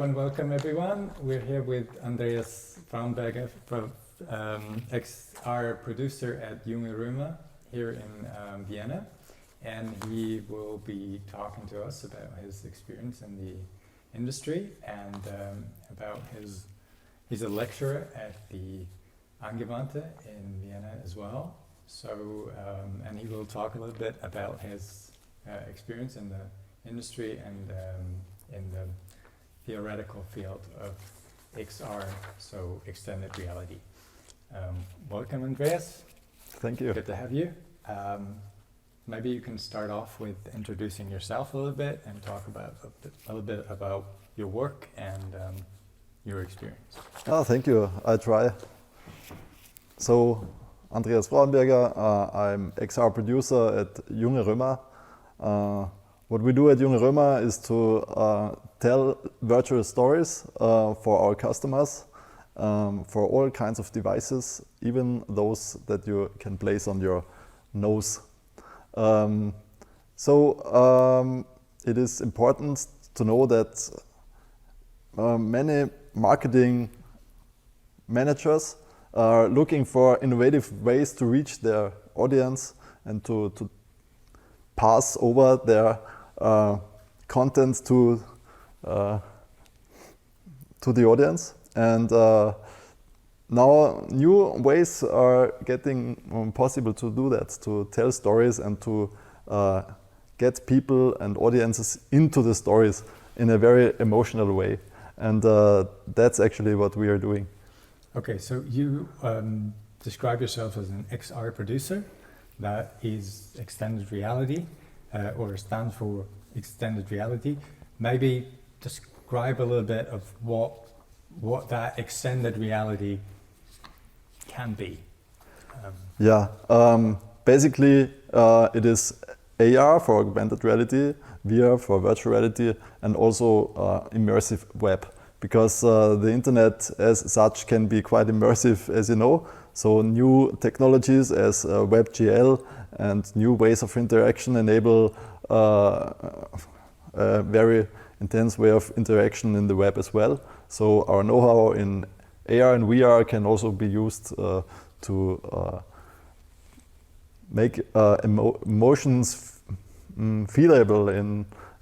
and welcome everyone. We're here with Andreas Fraunberger, our producer at Junge Römer here in Vienna, and he will be talking to us about his experience in the industry and about he's a lecturer at the Angewandte in Vienna as well. So, and he will talk a little bit about his experience in the industry and in the theoretical field of XR, so extended reality. Welcome, Andreas. Thank you. Good to have you. Maybe you can start off with introducing yourself a little bit and talk about a little bit about your work and your experience. Oh, thank you. I try. So, Andreas Fraunberger, I'm XR producer at Junge Römer. What we do at Junge Römer is to tell virtual stories for our customers for all kinds of devices, even those that you can place on your nose. It is important to know that many marketing managers are looking for innovative ways to reach their audience and to pass over their content to the audience. And now new ways are getting possible to do that, to tell stories and to get people and audiences into the stories in a very emotional way. And that's actually what we are doing. Okay, so you describe yourself as an XR producer. That is extended reality, or stands for extended reality. Maybe describe a little bit of what that extended reality can be. Basically it is AR for augmented reality, VR for virtual reality, and also immersive web. Because the internet as such can be quite immersive, as you know. So new technologies as WebGL and new ways of interaction enable a very intense way of interaction in the web as well. So our know-how in AR and VR can also be used to make emotions feelable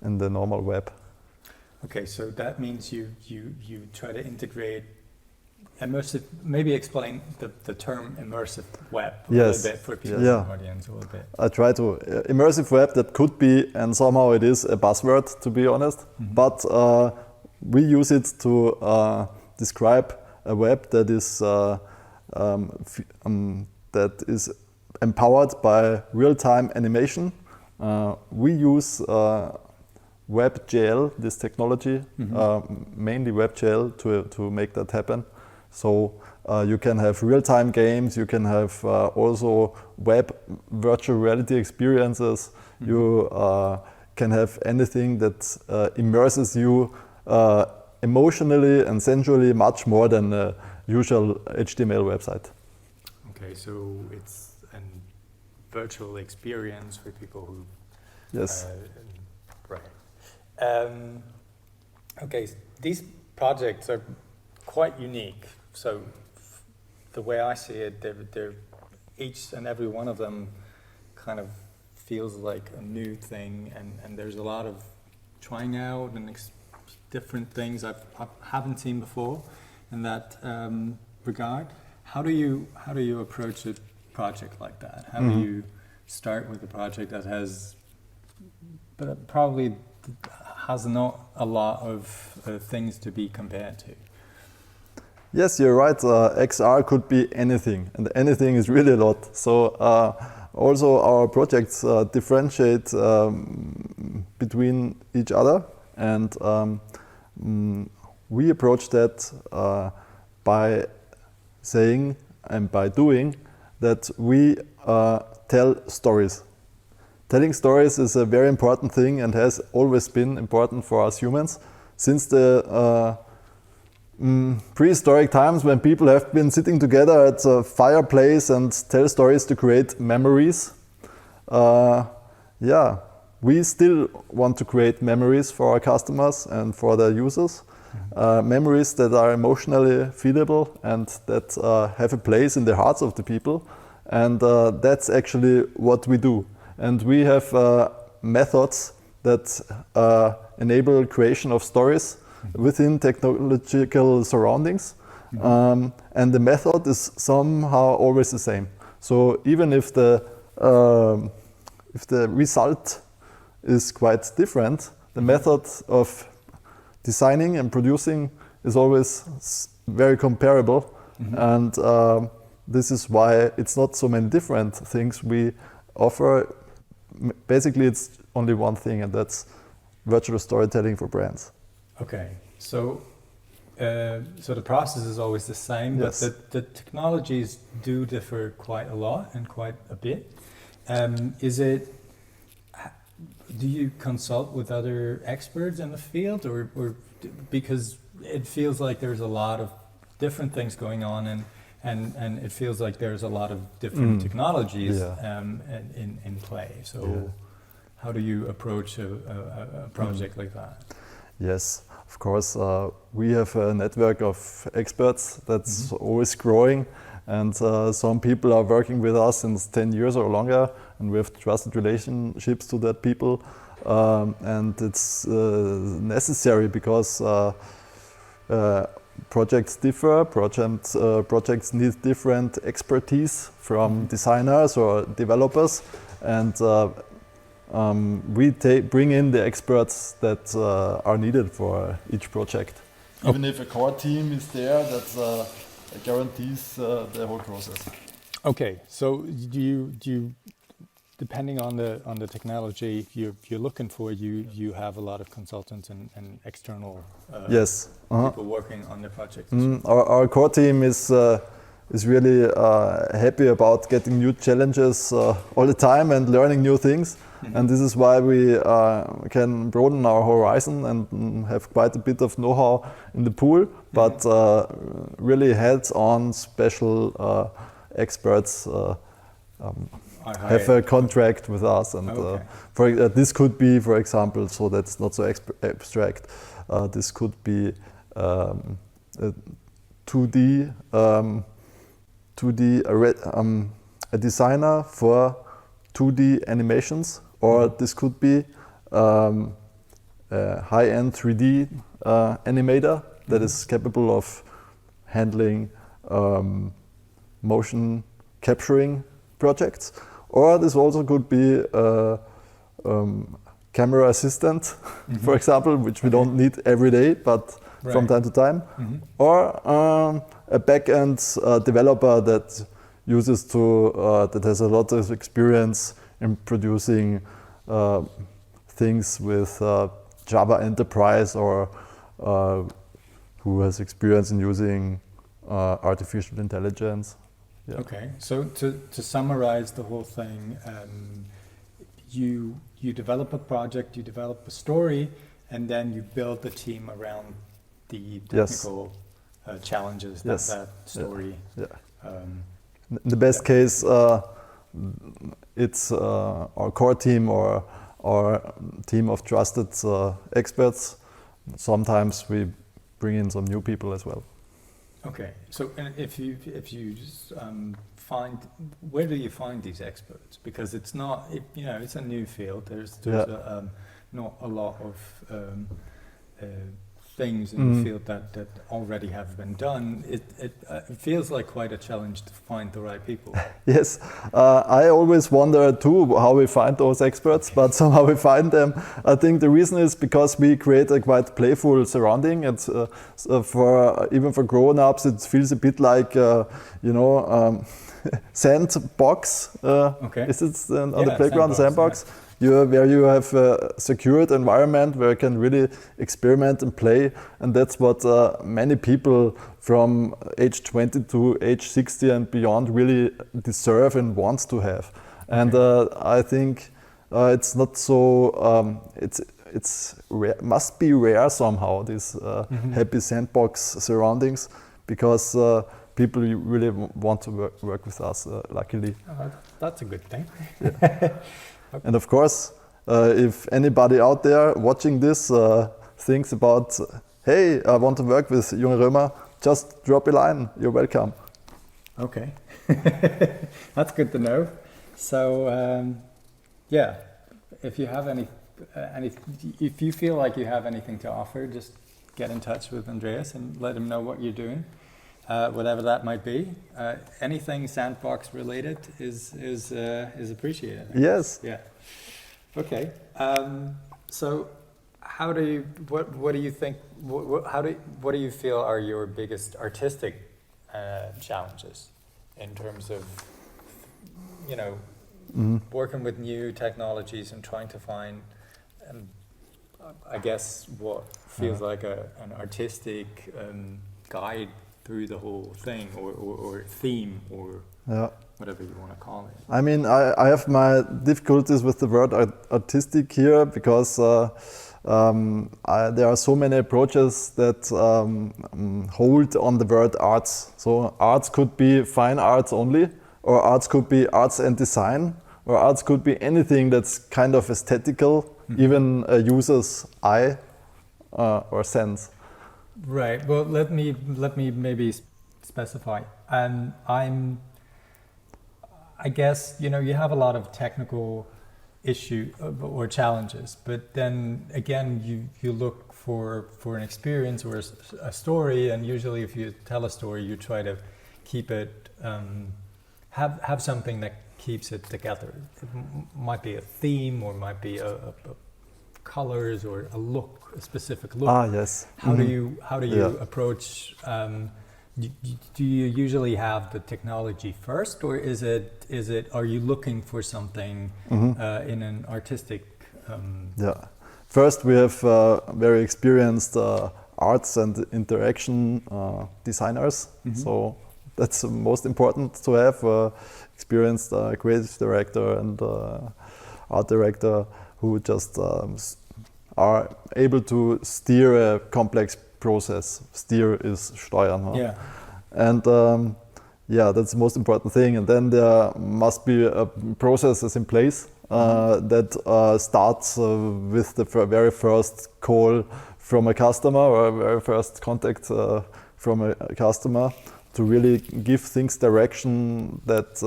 in the normal web. Okay, so that means you try to integrate immersive. Maybe explain the term immersive web a little bit for people in the audience a little bit. I try to. Immersive web, that could be, and somehow it is, a buzzword, to be honest. Mm-hmm. But we use it to describe a web that is empowered by real-time animation. We use WebGL, this technology, mainly WebGL to make that happen. So you can have real-time games, you can have also web virtual reality experiences, you can have anything that immerses you emotionally and sensually much more than a usual HTML website. Okay, so it's a virtual experience for people who... Yes. Right. Okay, these projects are quite unique. So the way I see it, they're each and every one of them kind of feels like a new thing, and there's a lot of trying out and different things I haven't seen before in that regard. How do you approach a project like that? How do you start with a project that has probably has not a lot of things to be compared to? Yes, you're right. XR could be anything, and anything is really a lot. So also our projects differentiate between each other, and we approach that by saying and by doing that we tell stories. Telling stories is a very important thing and has always been important for us humans since the prehistoric times, when people have been sitting together at a fireplace and tell stories to create memories. We still want to create memories for our customers and for their users. memories that are emotionally feelable and that have a place in the hearts of the people. And that's actually what we do. And we have methods that enable creation of stories within technological surroundings. And the method is somehow always the same. So even if the result is quite different, the method of designing and producing is always very comparable. And this is why it's not so many different things we offer. Basically, it's only one thing, and that's virtual storytelling for brands. Okay, so the process is always the same, Yes. but the technologies do differ quite a lot and quite a bit. Do you consult with other experts in the field, or because it feels like there's a lot of different things going on, and it feels like there's a lot of different technologies in play. So how do you approach a project like that? Yes, of course. We have a network of experts that's always growing, and some people are working with us since 10 years or longer, and we have trusted relationships to that people. And it's necessary because projects differ, projects need different expertise from designers or developers, and we bring in the experts that are needed for each project. Even if a core team is there, that guarantees the whole process. Okay, so do you depending on the technology you're looking for, you have a lot of consultants and external yes. people working on the project. Our core team is really happy about getting new challenges all the time and learning new things. And this is why we can broaden our horizon and have quite a bit of know-how in the pool, but really hands-on special experts have a contract with us. And this could be, for example, so that's not so abstract, this could be 2D a designer for 2D animations, or this could be a high-end 3D animator that is capable of handling motion capturing projects, or this also could be a camera assistant, for example, which we don't need every day, but from time to time, or a back-end developer that uses that has a lot of experience in producing things with Java Enterprise, or who has experience in using artificial intelligence. Yeah. Okay, so to summarize the whole thing, you develop a project, you develop a story, and then you build the team around the technical challenges that that story. In the best case, it's our core team or our team of trusted experts. Sometimes we bring in some new people as well. Okay, so if you find, where do you find these experts? Because it's not, it's a new field. There's not a lot of things in the field that already have been done. It feels like quite a challenge to find the right people. Yes, I always wonder too how we find those experts, but somehow we find them. I think the reason is because we create a quite playful surrounding. It's even for grown-ups, it feels a bit like sandbox. Is it on the playground sandbox? Where you have a secured environment where you can really experiment and play, and that's what many people from age 20 to age 60 and beyond really deserve and want to have. And I think it's not so. Must be rare somehow, these happy sandbox surroundings, because people really want to work with us. Luckily, that's a good thing. Okay. And of course, if anybody out there watching this thinks about hey, I want to work with Junge Römer, just drop a line, you're welcome. Okay, that's good to know. So yeah, if you have if you feel like you have anything to offer, just get in touch with Andreas and let him know what you're doing, whatever that might be. Anything sandbox related is appreciated. Yes. Yeah. Okay. So, what do you think? What do you feel are your biggest artistic challenges in terms of, working with new technologies and trying to find, I guess, what feels like an artistic guide through the whole thing, or theme, or whatever you want to call it. I mean, I have my difficulties with the word artistic here because there are so many approaches that hold on the word arts. So arts could be fine arts only, or arts could be arts and design, or arts could be anything that's kind of aesthetical, even a user's eye or sense. Right. Well, let me maybe specify. I guess you have a lot of technical issue or challenges, but then again, you look for an experience or a story, and usually, if you tell a story, you try to keep it have something that keeps it together. It might be a theme, or might be a colors, or a look, a specific look. Yes. How do you approach? Do you usually have the technology first, or are you looking for something in an artistic? First, we have very experienced arts and interaction designers. So that's most important to have experienced creative director and art director who just are able to steer a complex process. Steer is steuern. Huh? Yeah. And that's the most important thing. And then there must be a processes in place that starts with the very first call from a customer, or a very first contact from a customer, to really give things direction that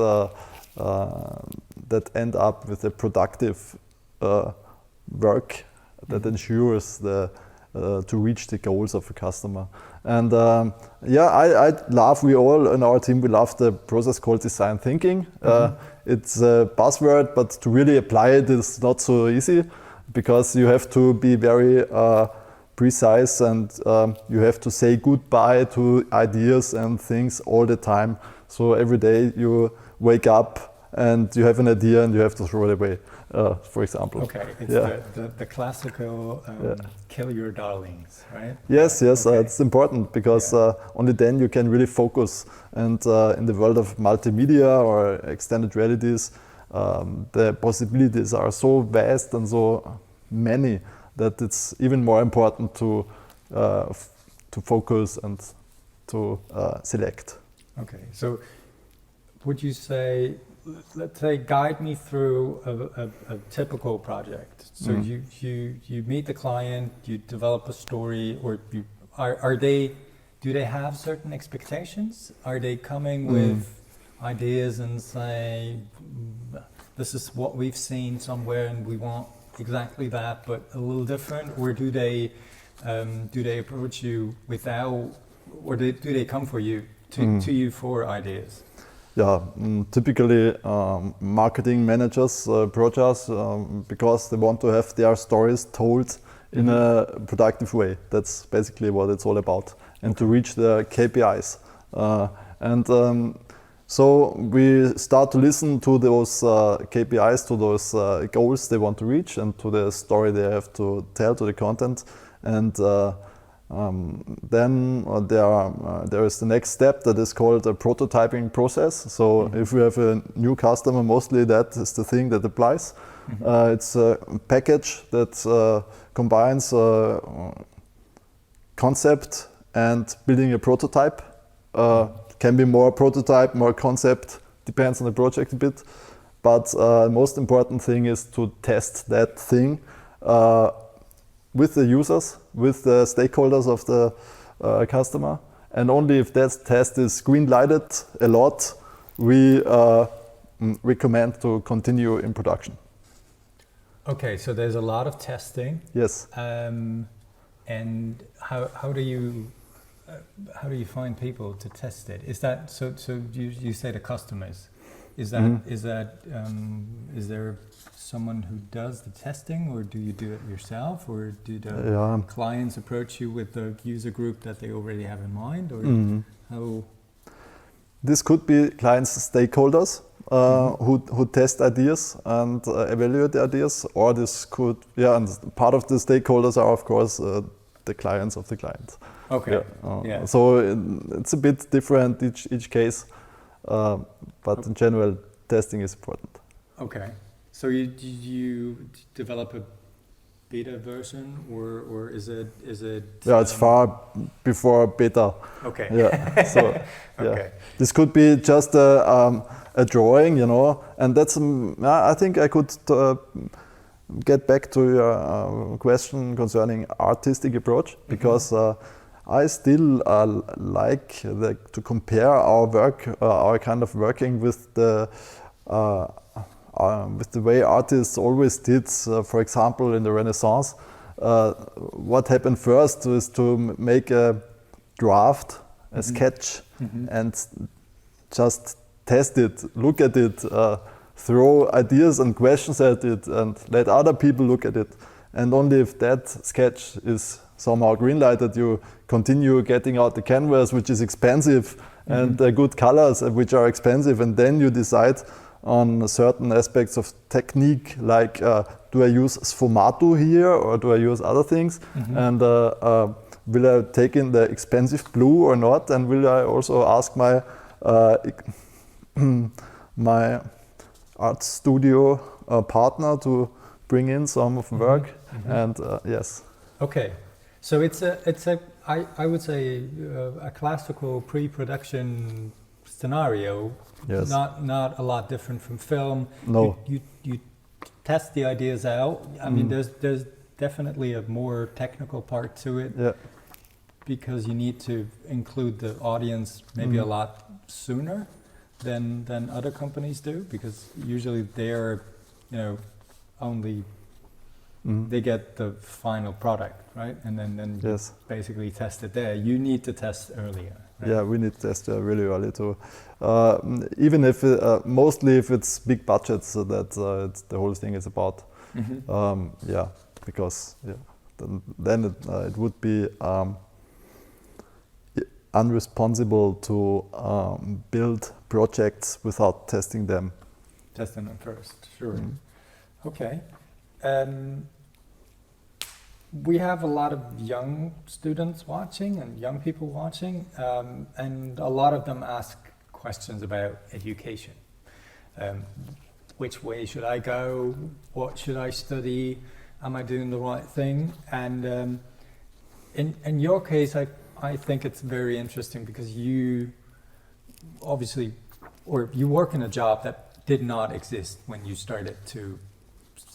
end up with a productive work that ensures to reach the goals of a customer. And I love, we all in our team, we love the process called design thinking. It's a buzzword, but to really apply it is not so easy, because you have to be very precise, and you have to say goodbye to ideas and things all the time. So every day you wake up and you have an idea and you have to throw it away, for example. Okay, it's the classical kill your darlings, right? Yes, okay. It's important, because only then you can really focus. And in the world of multimedia or extended realities, the possibilities are so vast and so many that it's even more important to focus and to select. Okay, so would you say, let's say, guide me through a typical project. So you meet the client, you develop a story, or do they have certain expectations? Are they coming with ideas and say, this is what we've seen somewhere and we want exactly that, but a little different? Or do they approach you without, or do they come for you to you for ideas? Typically marketing managers approach us because they want to have their stories told in a productive way. That's basically what it's all about, and to reach the KPIs. So we start to listen to those KPIs, to those goals they want to reach, and to the story they have to tell, to the content. And then there is the next step that is called a prototyping process. So if we have a new customer, mostly that is the thing that applies. It's a package that combines concept and building a prototype. Can be more prototype, more concept, depends on the project a bit. But most important thing is to test that thing with the users, with the stakeholders of the customer, and only if that test is green-lighted a lot, we recommend to continue in production. Okay, so there's a lot of testing. Yes. And how do you find people to test it? Is that so? You say the customers. Is there someone who does the testing, or do you do it yourself, or do the clients approach you with the user group that they already have in mind, or how? This could be clients' stakeholders who test ideas and evaluate the ideas, or this could, and part of the stakeholders are of course the clients of the client. Okay. So it's a bit different each case, but in general, testing is important. Okay. So you develop a beta version, or is it? Yeah, it's far before beta. Okay. Yeah. So okay. This could be just a drawing, and that's. I think I could get back to your question concerning artistic approach, because I still like to compare our work, our kind of working with the way artists always did. For example, in the Renaissance, what happened first is to make a draft, a sketch, and just test it, look at it, throw ideas and questions at it, and let other people look at it. And only if that sketch is somehow green-lighted, you continue getting out the canvas, which is expensive, and good colors, which are expensive, and then you decide on certain aspects of technique, like do I use sfumato here, or do I use other things, and will I take in the expensive blue or not, and will I also ask my my art studio partner to bring in some of work, and yes. Okay, so it's I would say a classical pre-production scenario. Yes. Not a lot different from film. No. You test the ideas out. I mean, there's definitely a more technical part to it. Yeah. Because you need to include the audience maybe a lot sooner than other companies do, because usually they're only they get the final product, right? And then you basically test it there. You need to test earlier. Right? Yeah, we need to test really early too. Even if mostly if it's big budgets, so that it's the whole thing is about. Because then it would be unresponsible to build projects without testing them. Testing them first, sure. Okay. We have a lot of young students watching and young people watching, and a lot of them ask questions about education. Which way should I go? What should I study? Am I doing the right thing? And in your case, I think it's very interesting, because you obviously, or you work in a job that did not exist when you started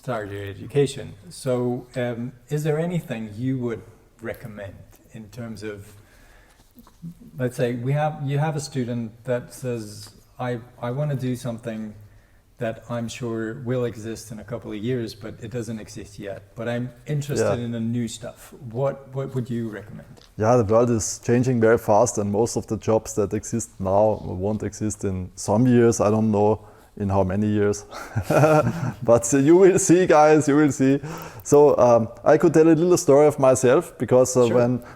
your education. So is there anything you would recommend in terms of, let's say you have a student that says, I want to do something that I'm sure will exist in a couple of years, but it doesn't exist yet. But I'm interested in the new stuff. What would you recommend? Yeah, the world is changing very fast, and most of the jobs that exist now won't exist in some years. I don't know in how many years. But you will see, guys, you will see. So I could tell a little story of myself, because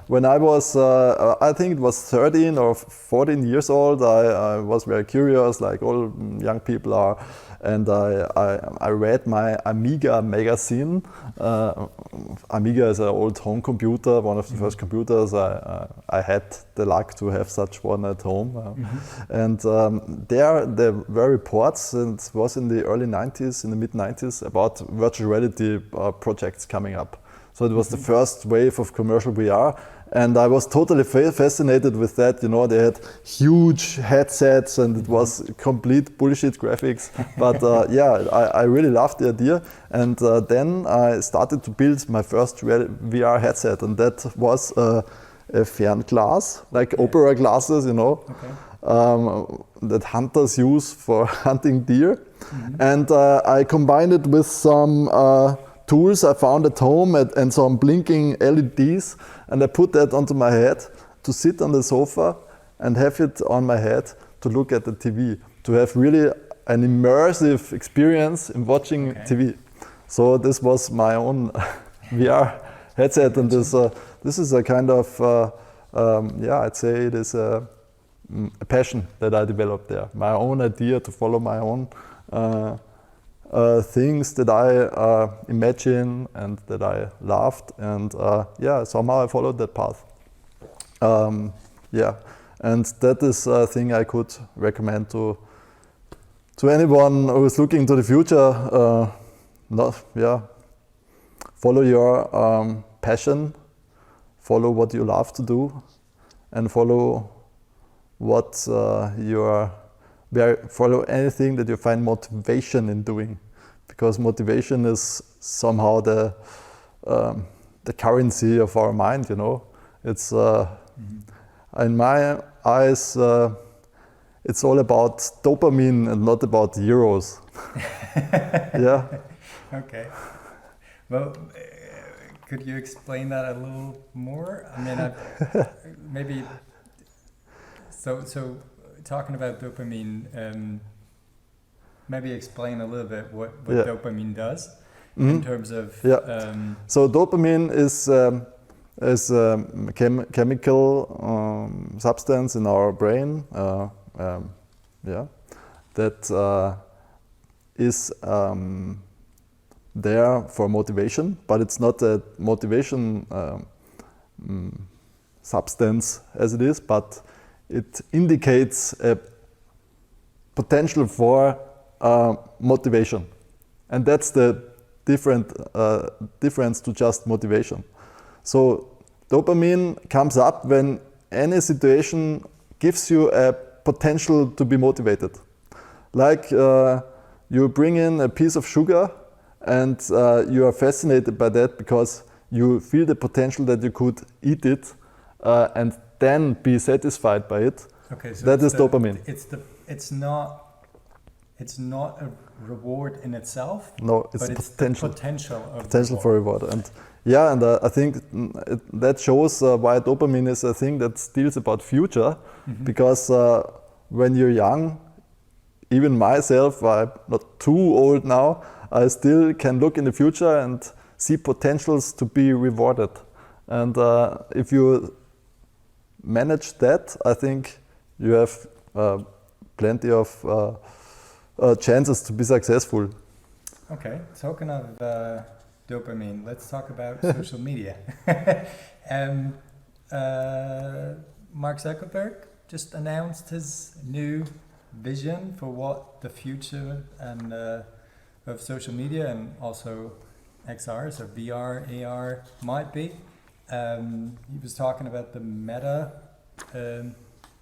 when I was, I think it was 13 or 14 years old, I was very curious, like all young people are. And I read my Amiga magazine. Amiga is an old home computer, one of the first computers. I had the luck to have such one at home. And there were reports, and it was in the early 90s, in the mid 90s, about virtual reality projects coming up. So it was the first wave of commercial VR, And I was totally fascinated with that. You know, they had huge headsets and it was complete bullshit graphics. But I really loved the idea. And then I started to build my first VR headset, and that was a fernglass, like opera glasses, you know, that hunters use for hunting deer. And I combined it with some tools I found at home and some blinking LEDs, and I put that onto my head to sit on the sofa and have it on my head to look at the TV, to have really an immersive experience in watching TV. So this was my own VR headset, and this is a kind of, I'd say it is a passion that I developed there. My own idea to follow my own things that I imagine and that I loved, and somehow I followed that path. And that is a thing I could recommend to anyone who is looking to the future. Follow your passion, follow what you love to do, and follow what follow anything that you find motivation in doing, because motivation is somehow the currency of our mind. You know, it's in my eyes, it's all about dopamine and not about euros. Yeah. Okay. Well, could you explain that a little more? I mean, maybe. So talking about dopamine, maybe explain a little bit what dopamine does in terms of. So dopamine is a chemical substance in our brain. That is there for motivation, but it's not a motivation substance as it is, but it indicates a potential for motivation, and that's the difference to just motivation. So dopamine comes up when any situation gives you a potential to be motivated. Like you bring in a piece of sugar and you are fascinated by that because you feel the potential that you could eat it and then be satisfied by it. Okay, so that is dopamine. It's not a reward in itself. No, it's potential. Potential for reward. And I think that shows why dopamine is a thing that deals about future, because when you're young, even myself, I'm not too old now, I still can look in the future and see potentials to be rewarded. And if you manage that, I think you have plenty of chances to be successful. Okay, talking of dopamine, let's talk about social media. Mark Zuckerberg just announced his new vision for what the future and of social media and also XR, so VR, AR might be. He was talking about the meta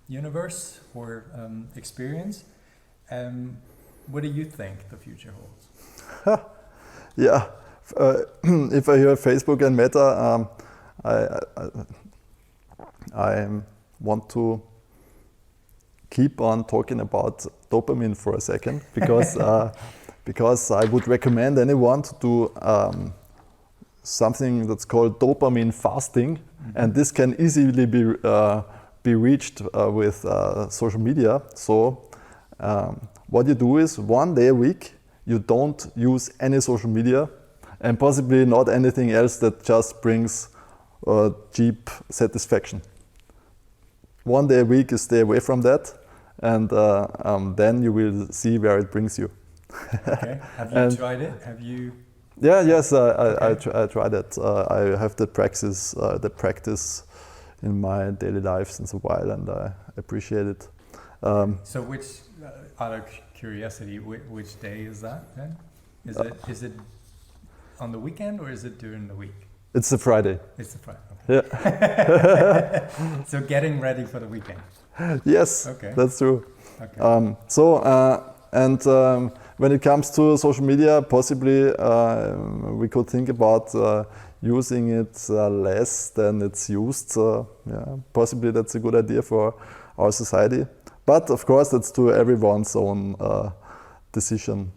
universe or experience. What do you think the future holds? If I hear Facebook and Meta, I want to keep on talking about dopamine for a second, because I would recommend anyone to do something that's called dopamine fasting, and this can easily be reached with social media. So what you do is 1 day a week you don't use any social media, and possibly not anything else that just brings cheap satisfaction. 1 day a week you stay away from that, and then you will see where it brings you. Okay. Have you tried it? Have you? Yes, I tried it. I have the practice in my daily life since a while, and I appreciate it. So out of curiosity, which day is that then? Is it on the weekend or is it during the week? It's a Friday. It's a Friday. Okay. Yeah. So getting ready for the weekend. Yes, Okay. that's true. Okay. When it comes to social media, possibly we could think about using it less than it's used. Possibly that's a good idea for our society. But of course, that's to everyone's own decision.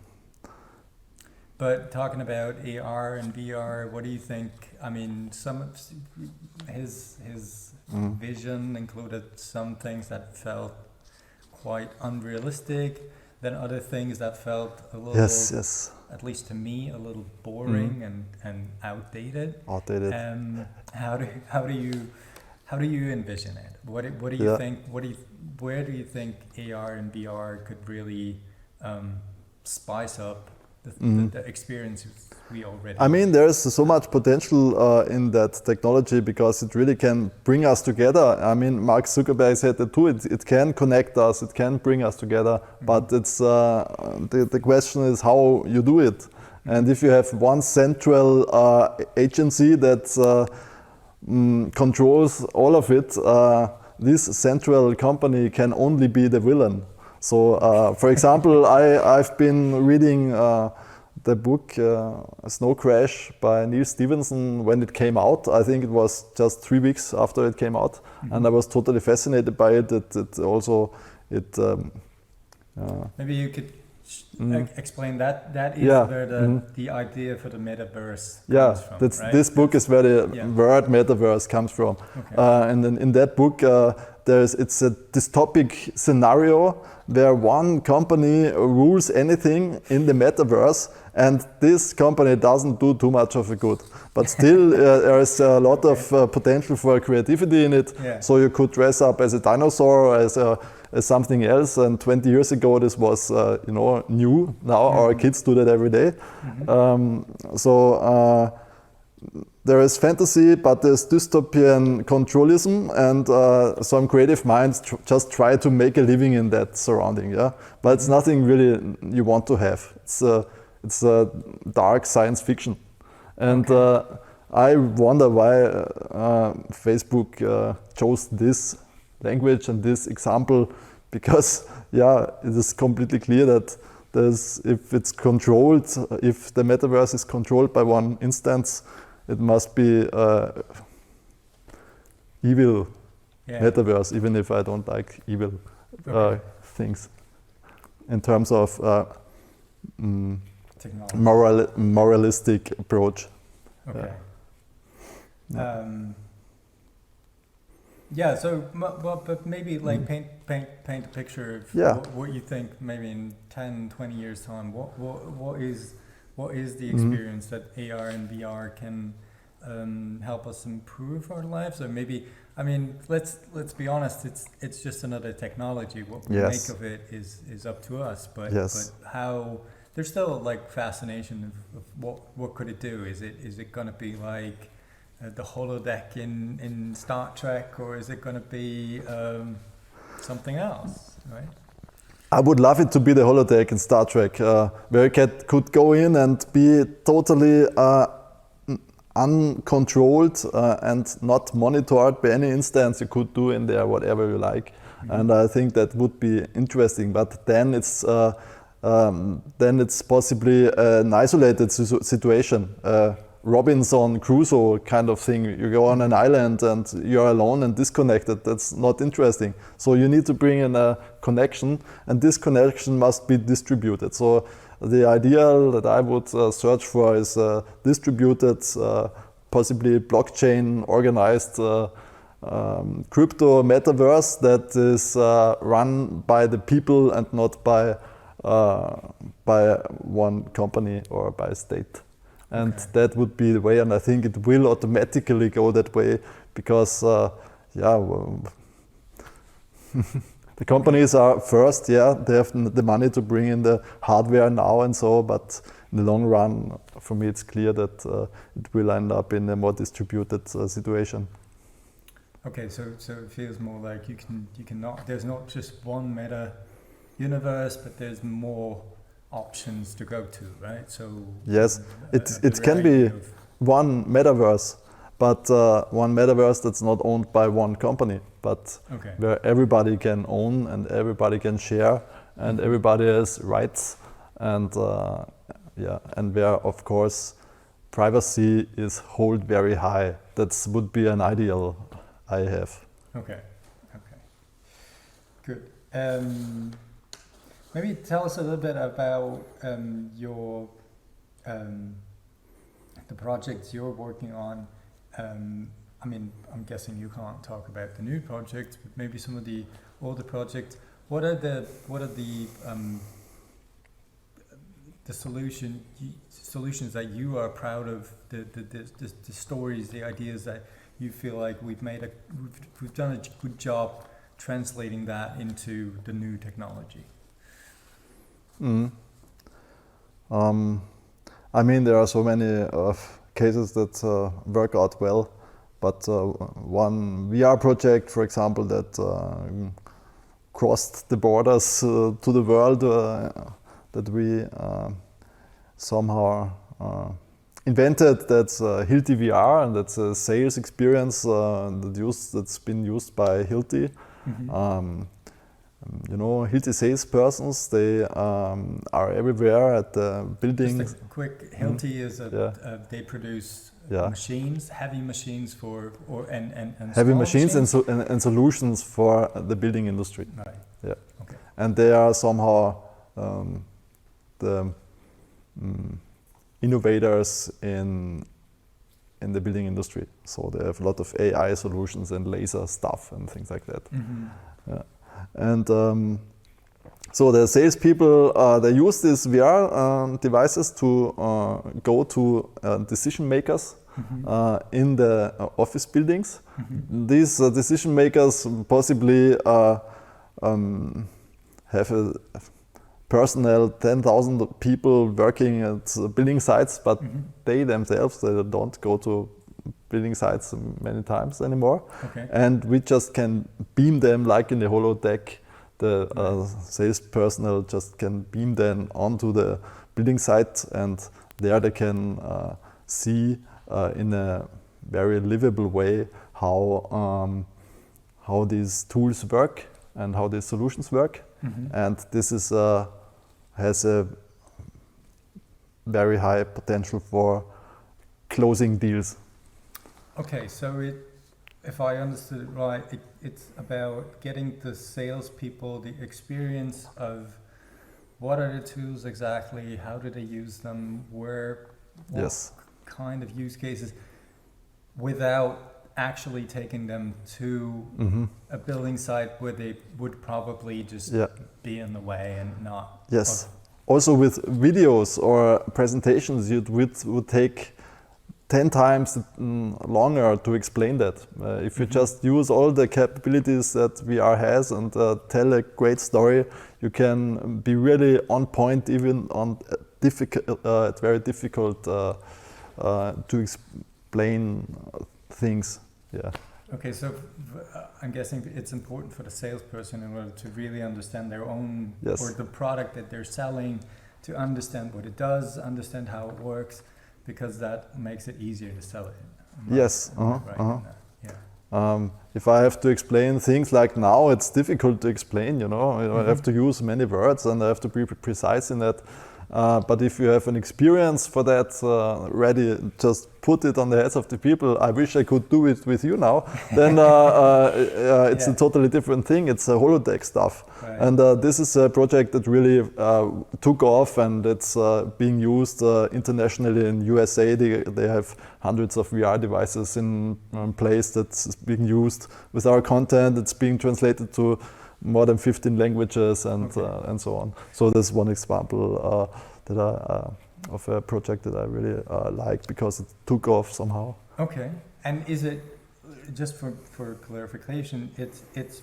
But talking about AR and VR, what do you think? I mean, some of his vision included some things that felt quite unrealistic, then other things that felt a little, yes, at least to me, a little boring and outdated. How do you envision it? What do you think? Where do you think AR and VR could really spice up the experiences we already I mean, there's so much potential in that technology because it really can bring us together. I mean, Mark Zuckerberg said that too. It can connect us, it can bring us together, but it's the question is how you do it. And if you have one central agency that controls all of it, this central company can only be the villain. So, for example, I've been reading the book Snow Crash by Neil Stephenson when it came out. I think it was just 3 weeks after it came out, and I was totally fascinated by it. Maybe you could explain that. That is where the idea for the metaverse comes from, right? This book is where the word metaverse comes from. Okay. And then in that book, it's a dystopic scenario where one company rules anything in the metaverse, and this company doesn't do too much of a good. But still, there is a lot of potential for creativity in it. Yeah. So you could dress up as a dinosaur, as something else. And 20 years ago, this was new. Now our kids do that every day. There is fantasy, but there's dystopian controlism, and some creative minds just try to make a living in that surrounding. Yeah, but it's nothing really you want to have. It's a dark science fiction, and I wonder why Facebook chose this language and this example, because it is completely clear that if it's controlled, if the metaverse is controlled by one instance, it must be evil metaverse, even if I don't like evil things. In terms of moralistic approach. Okay. But maybe like paint a picture of what you think maybe in 10, 20 years time. What is the experience that AR and VR can help us improve our lives? Or maybe, I mean, let's be honest, it's just another technology. What we make of it is up to us. But how there's still like fascination of what could it do? Is it going to be like the holodeck in Star Trek, or is it going to be something else, right? I would love it to be the holodeck in Star Trek, where you could go in and be totally uncontrolled and not monitored by any instance. You could do in there whatever you like, and I think that would be interesting. But then it's possibly an isolated situation. Robinson Crusoe kind of thing. You go on an island and you're alone and disconnected. That's not interesting. So you need to bring in a connection, and this connection must be distributed. So the ideal that I would search for is distributed, possibly blockchain organized crypto metaverse that is run by the people and not by one company or by a state. And that would be the way, and I think it will automatically go that way, because the companies are first, they have the money to bring in the hardware now and so, but in the long run, for me it's clear that it will end up in a more distributed situation. Okay, so it feels more like you cannot, there's not just one meta universe, but there's more options to go to, right? So yes, it can be one metaverse, but one metaverse that's not owned by one company, but where everybody can own and everybody can share and everybody has rights, and and where of course privacy is held very high. That would be an ideal I have. Okay, good. Maybe tell us a little bit about your the projects you're working on. I mean, I'm guessing you can't talk about the new projects, but maybe some of the older projects. What are the solutions that you are proud of? The stories, the ideas that you feel like we've done a good job translating that into the new technology. I mean, there are so many cases that work out well, but one VR project, for example, that crossed the borders to the world, that we somehow invented, that's Hilti VR, and that's a sales experience that's been used by Hilti. You know, Hilti salespersons, they are everywhere at the building. Just a quick, Hilti is they produce machines, heavy machines and heavy machines and solutions for the building industry. Right. Yeah. Okay. And they are somehow the innovators in the building industry. So they have a lot of AI solutions and laser stuff and things like that. Yeah. And so the salespeople, they use these VR devices to go to decision makers in the office buildings. These decision makers possibly have a personnel, 10,000 people working at building sites, but they themselves, they don't go to building sites many times anymore. Okay. And we just can beam them like in the holodeck. The sales personnel just can beam them onto the building site, and there they can see in a very livable way how these tools work and how these solutions work. And this is has a very high potential for closing deals. Okay, so if I understood it right, it's about getting the salespeople the experience of what are the tools exactly, how do they use them, what kind of use cases, without actually taking them to a building site where they would probably just be in the way and not. Yes. Also with videos or presentations, you would take 10 times longer to explain that. If you just use all the capabilities that VR has and tell a great story, you can be really on point, even on very difficult to explain things. Yeah. Okay, so I'm guessing it's important for the salesperson in order to really understand their own or the product that they're selling, to understand what it does, understand how it works, because that makes it easier to sell it. Yes. If I have to explain things like now, it's difficult to explain, you know. I have to use many words and I have to be precise in that. But if you have an experience for that ready, just put it on the heads of the people. I wish I could do it with you now. Then it's a totally different thing. It's a holodeck stuff. Right. And this is a project that really took off, and it's being used internationally. In USA, they have hundreds of VR devices in place that's being used with our content. It's being translated to more than 15 languages and so on. So that's one example of a project that I really like, because it took off somehow. Okay, and is it, just for clarification, it's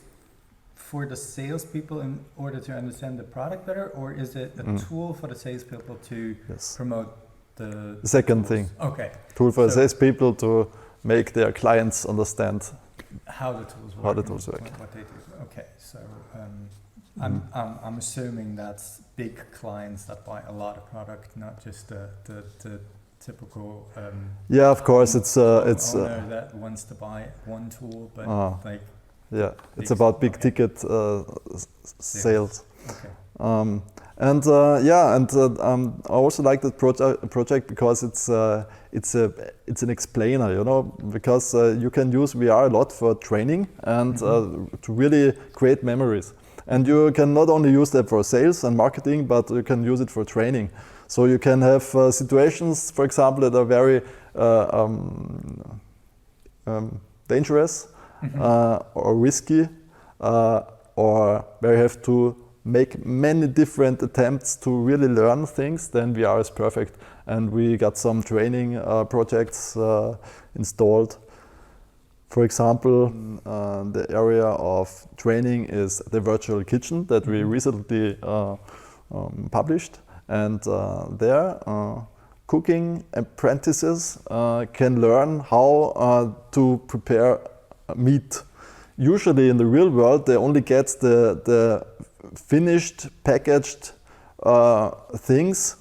for the salespeople in order to understand the product better, or is it a tool for the salespeople to promote the second tools? thing? Okay, tool for the salespeople to make their clients understand how the tools work. What they do. Okay, so I'm assuming that's big clients that buy a lot of product, not just the typical Yeah, of course, it's owner that wants to buy one tool, but like yeah, it's about big ticket sales. Okay. I also like that project because it's an explainer, you know, because you can use VR a lot for training and to really create memories. And you can not only use that for sales and marketing, but you can use it for training. So you can have situations, for example, that are very dangerous or risky, or where you have to make many different attempts to really learn things. Then VR is perfect. And we got some training projects installed. For example, the area of training is the virtual kitchen that we recently published. And there, cooking apprentices can learn how to prepare meat. Usually in the real world, they only get the finished, packaged things,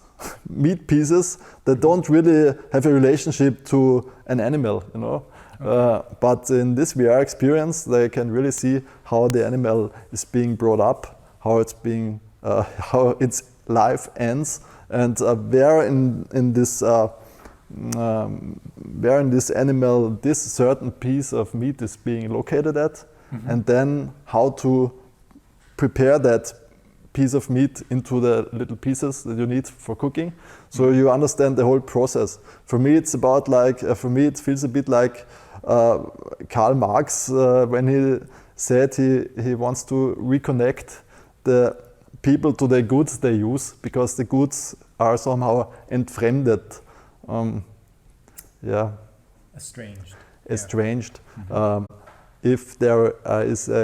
meat pieces that don't really have a relationship to an animal, you know. But in this VR experience, they can really see how the animal is being brought up, how it's being, how its life ends, and where in this animal this certain piece of meat is being located at, and then how to prepare that piece of meat into the little pieces that you need for cooking. So you understand the whole process. For me, it's about like, for me, it feels a bit like Karl Marx when he said he wants to reconnect the people to the goods they use, because the goods are somehow entfremdet. Estranged. Estranged. If there is a